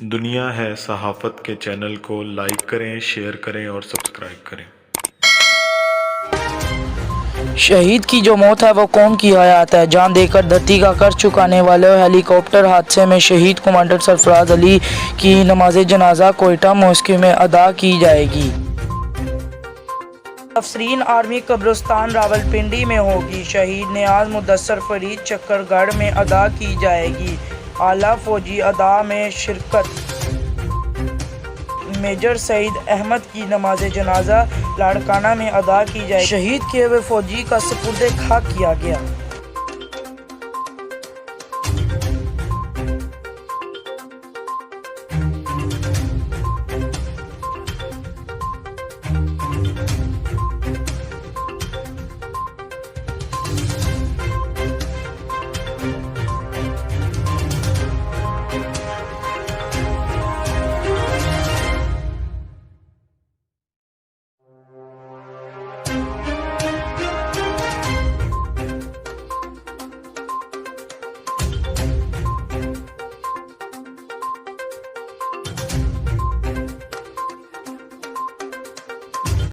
दुनिया है सहाफ़त के चैनल को लाइक करें, शेयर करें और सब्सक्राइब करें। शहीद की जो मौत है वो कौम की हयात है। जान देकर धरती का कर्ज चुकाने वाले हेलीकॉप्टर हादसे में शहीद कमांडर सरफराज अली की नमाज जनाजा कोयटा मॉस्क में अदा की जाएगी। तफसीन आर्मी कब्रिस्तान रावलपिंडी में होगी। शहीद नियाज मुदस्सर फरीद चक्करगढ़ में अदा की जाएगी। आला फौजी अदा में शिरकत। मेजर सईद अहमद की नमाज जनाजा लाड़काना में अदा की जाए। शहीद किए हुए फौजी का सुपुर्द खाक किया गया।